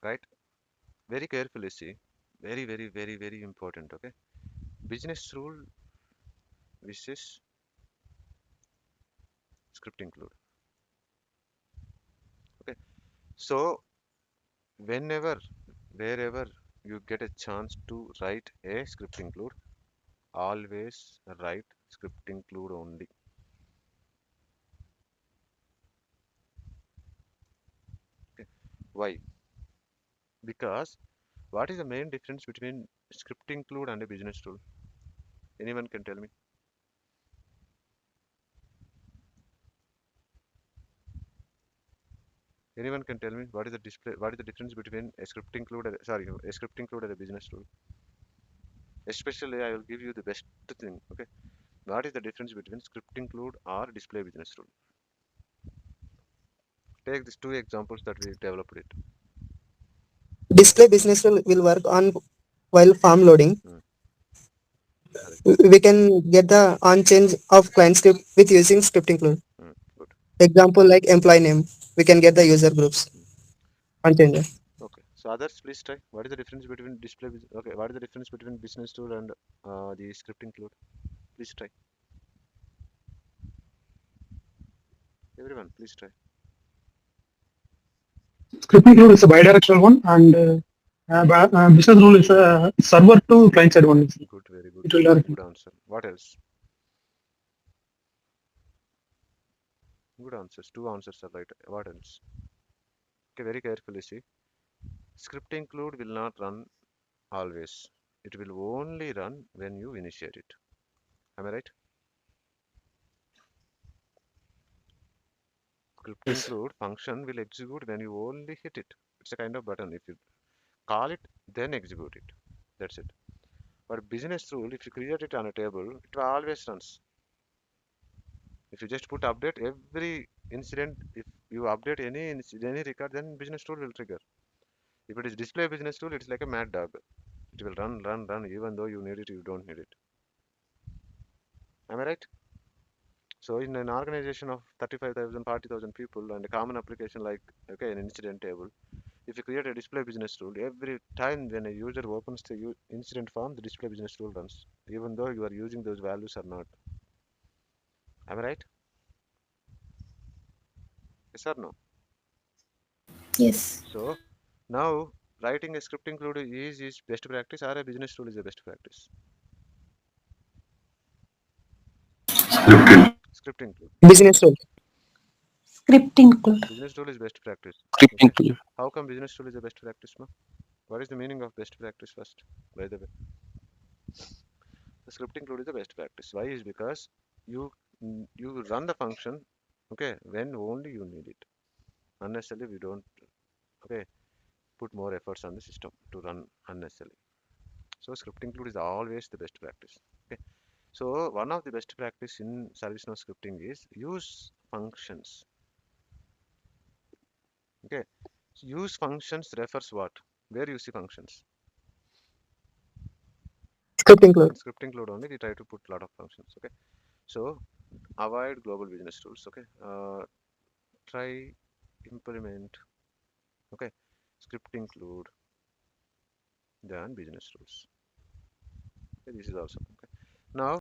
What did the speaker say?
right? Very carefully see. Very, very, very, very important. Okay. Business rule versus script include. Okay. So whenever, wherever you get a chance to write a script include, always write script include only. Okay. Why? Because what is the main difference between script include and a business rule? Anyone can tell me? Anyone can tell me what is the display? What is the difference between a script include? Sorry, a script include and a business rule? Especially, I will give you the best thing. Okay, what is the difference between script include or display business rule? Take these two examples that we developed it. Display business will work on while form loading. Hmm, correct. We can get the on change of client script with using script include. Hmm, good. Example like employee name. We can get the user groups Hmm. on change. Okay. So others, please try. What is the difference between display? Okay. What is the difference between business rule and the script include? Please try. Everyone, please try. Scripting rule is a bidirectional one, and business rule is a server to client side one. Good. Very good. It will directly. Good answer. What else? Good answers. Two answers are right. What else? Okay. Very carefully see. Script include will not run always. It will only run when you initiate it. Am I right? Script Yes. include function will execute when you only hit it. It's a kind of button. If you call it, then execute it. That's it. But business rule, if you create it on a table, it always runs. If you just put update every incident, if you update any record, then business rule will trigger. If it is display business rule, it's like a mad dog. It will run, run, run, even though you need it, you don't need it. Am I right? So in an organization of 35,000, 40,000 people and a common application like okay an incident table, if you create a display business rule, every time when a user opens the incident form, the display business rule runs, even though you are using those values or not. Am I right? Yes or no? Yes. So now writing a script include is best practice or a business rule is the best practice? Script include. Business rule. Script include. Business rule is best practice. Okay. Scripting. How come business rule is the best practice, ma? What is the meaning of best practice first? By the way, the script include is the best practice. Why is because you you run the function, okay, when only you need it. Unnecessarily, we don't, okay, put more efforts on the system to run unnecessarily. So script include is always the best practice. Okay. So one of the best practice in ServiceNow scripting is use functions. Okay. So use functions refers what? Where you see functions? Script include. In script include only we try to put a lot of functions. Okay. So avoid global business rules. Okay. Try implement. Okay. Script include then business rules. Okay, this is also okay. Now